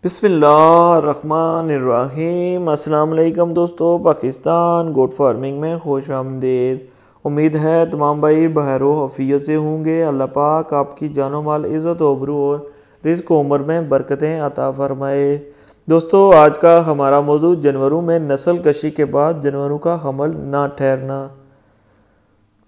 بسم اللہ الرحمن الرحیم۔ السلام علیکم دوستو، پاکستان گوٹ فارمنگ میں خوش آمدید۔ امید ہے تمام بھائی بخیر و عافیت سے ہوں گے۔ اللہ پاک آپ کی جان و مال، عزت و آبرو اور رزق و عمر میں برکتیں عطا فرمائے۔ دوستو آج کا ہمارا موضوع جانوروں میں نسل کشی کے بعد جانوروں کا حمل نہ ٹھہرنا۔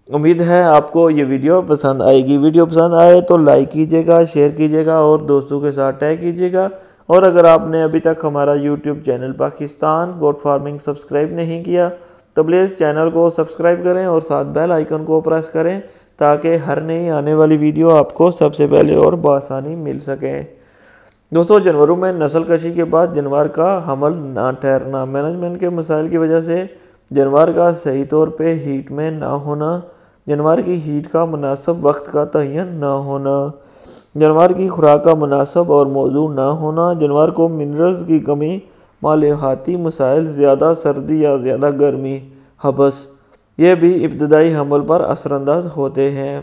امید ہے آپ کو یہ ویڈیو پسند آئے گی۔ ویڈیو پسند آئے تو لائک کیجیے گا، شیئر کیجیے گا اور دوستوں کے ساتھ ٹیگ کیجیے گا۔ اور اگر آپ نے ابھی تک ہمارا یوٹیوب چینل پاکستان گوٹ فارمنگ سبسکرائب نہیں کیا تو پلیز چینل کو سبسکرائب کریں اور ساتھ بیل آئیکن کو پریس کریں تاکہ ہر نئی آنے والی ویڈیو آپ کو سب سے پہلے اور بآسانی مل سکے۔ دوستو جانوروں میں نسل کشی کے بعد جانور کا حمل نہ ٹھہرنا۔ مینجمنٹ کے مسائل کی وجہ سے جانور کا صحیح طور پہ ہیٹ میں نہ ہونا، جانور کی ہیٹ کا مناسب وقت کا تعین نہ ہونا، جانور کی خوراک کا مناسب اور موزوں نہ ہونا، جانور کو منرلز کی کمی، مالیاتی مسائل، زیادہ سردی یا زیادہ گرمی، حبس، یہ بھی ابتدائی حمل پر اثر انداز ہوتے ہیں۔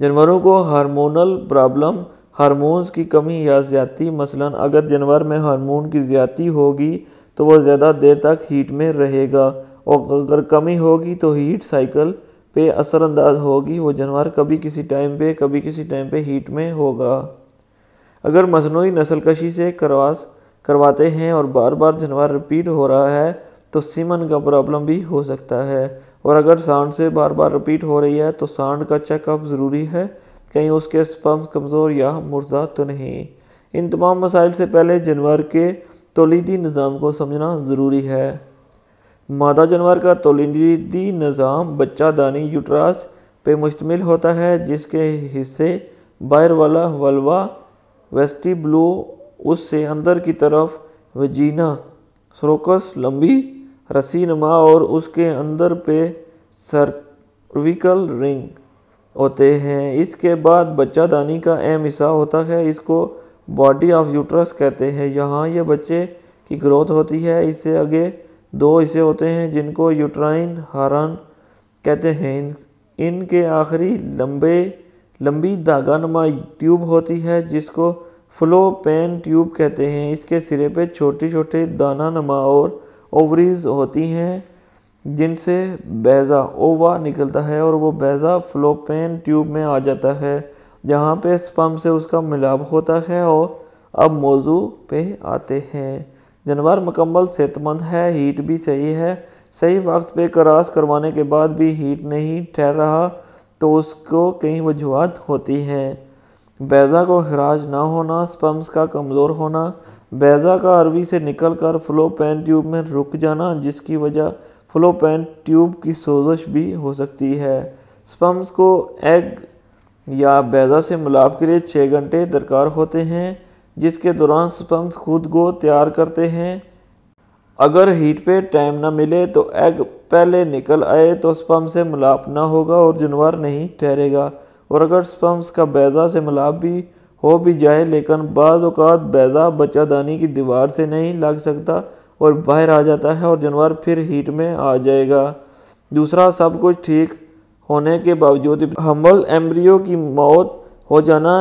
جانوروں کو ہارمونل پرابلم، ہارمونز کی کمی یا زیادتی، مثلاً اگر جانور میں ہارمون کی زیادتی ہوگی تو وہ زیادہ دیر تک ہیٹ میں رہے گا، اور اگر کمی ہوگی تو ہیٹ سائیکل پہ اثر انداز ہوگی، وہ جانور کبھی کسی ٹائم پہ ہیٹ میں ہوگا۔ اگر مصنوعی نسل کشی سے کراس کرواتے ہیں اور بار بار جانور ریپیٹ ہو رہا ہے تو سیمن کا پرابلم بھی ہو سکتا ہے، اور اگر سانڈ سے بار بار ریپیٹ ہو رہی ہے تو سانڈ کا چیک اپ ضروری ہے، کہیں اس کے سپرمز کمزور یا مردہ تو نہیں۔ ان تمام مسائل سے پہلے جانور کے تولیدی نظام کو سمجھنا ضروری ہے۔ مادہ جانور کا تولیدی نظام بچہ دانی یوٹرس پہ مشتمل ہوتا ہے، جس کے حصے باہر والا ولوا، ویسٹیبولو، اس سے اندر کی طرف ویجینا، سروکس، لمبی رسی نما اور اس کے اندر پہ سرویکل رنگ ہوتے ہیں۔ اس کے بعد بچہ دانی کا اہم حصہ ہوتا ہے، اس کو باڈی آف یوٹرس کہتے ہیں۔ یہاں یہ بچے کی گروتھ ہوتی ہے۔ اس سے آگے دو حصے ہوتے ہیں جن کو یوٹرائن ہارن کہتے ہیں۔ ان کے آخری لمبی دھاگا نما ٹیوب ہوتی ہے جس کو فلوپین ٹیوب کہتے ہیں۔ اس کے سرے پہ چھوٹے چھوٹے دانہ نما اور اووریز ہوتی ہیں جن سے بیضہ اووا نکلتا ہے، اور وہ بیضہ فلوپین ٹیوب میں آ جاتا ہے جہاں پہ سپرم سے اس کا ملاپ ہوتا ہے۔ اور اب موضوع پہ آتے ہیں۔ جانور مکمل صحت مند ہے، ہیٹ بھی صحیح ہے، صحیح وقت پہ کراس کروانے کے بعد بھی ہیٹ نہیں ٹھہر رہا تو اس کو کئی وجوہات ہوتی ہیں۔ بیضہ کو اخراج نہ ہونا، سپرمز کا کمزور ہونا، بیضہ کا عروی سے نکل کر فلوپین ٹیوب میں رک جانا جس کی وجہ فلوپین ٹیوب کی سوزش بھی ہو سکتی ہے۔ سپرمز کو ایگ یا بیضہ سے ملاپ کے لیے 6 گھنٹے درکار ہوتے ہیں، جس کے دوران سپرمز خود کو تیار کرتے ہیں۔ اگر ہیٹ پہ ٹائم نہ ملے تو ایگ پہلے نکل آئے تو سپرم سے ملاپ نہ ہوگا اور جانور نہیں ٹھہرے گا، اور اگر سپرمز کا بیضہ سے ملاپ بھی ہو بھی جائے لیکن بعض اوقات بیضہ بچہ دانی کی دیوار سے نہیں لگ سکتا اور باہر آ جاتا ہے اور جانور پھر ہیٹ میں آ جائے گا۔ دوسرا، سب کچھ ٹھیک ہونے کے باوجود حمل ایمبریو کی موت ہو جانا،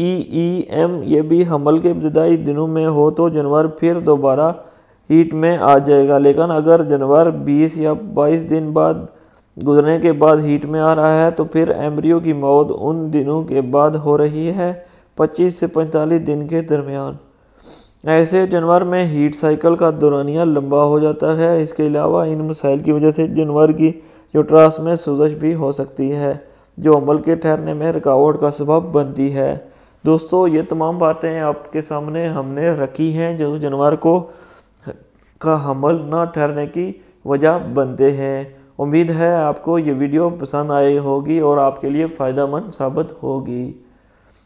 EEM، یہ بھی حمل کے ابتدائی دنوں میں ہو تو جانور پھر دوبارہ ہیٹ میں آ جائے گا، لیکن اگر جانور 20 یا 22 دن بعد گزرنے کے بعد ہیٹ میں آ رہا ہے تو پھر ایمبریو کی موت ان دنوں کے بعد ہو رہی ہے، 25 سے 45 دن کے درمیان۔ ایسے جانور میں ہیٹ سائیکل کا دورانیہ لمبا ہو جاتا ہے۔ اس کے علاوہ ان مسائل کی وجہ سے جانور کی یوٹرس میں سوزش بھی ہو سکتی ہے جو حمل کے ٹھہرنے میں رکاوٹ کا سبب بنتی ہے۔ دوستو یہ تمام باتیں آپ کے سامنے ہم نے رکھی ہیں جو جانور کا حمل نہ ٹھہرنے کی وجہ بنتے ہیں۔ امید ہے آپ کو یہ ویڈیو پسند آئی ہوگی اور آپ کے لیے فائدہ مند ثابت ہوگی۔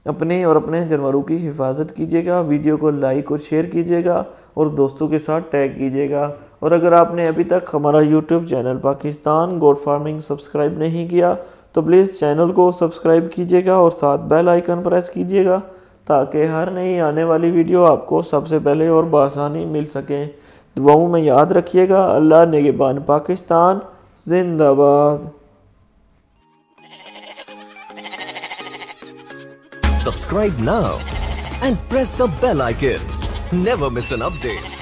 اپنے اور اپنے جانوروں کی حفاظت کیجیے گا، ویڈیو کو لائک اور شیئر کیجیے گا اور دوستوں کے ساتھ ٹیگ کیجیے گا، اور اگر آپ نے ابھی تک ہمارا یوٹیوب چینل پاکستان گوٹ فارمنگ سبسکرائب نہیں کیا تو پلیز چینل کو سبسکرائب کیجیے گا اور ساتھ بیل آئیکن پریس کیجیے گا تاکہ ہر نئی آنے والی ویڈیو آپ کو سب سے پہلے اور بآسانی مل سکیں۔ دعاؤں میں یاد رکھیے گا۔ اللہ نگہبان پاکستان زندہ باد۔ Subscribe now and press the bell icon. Never miss an update.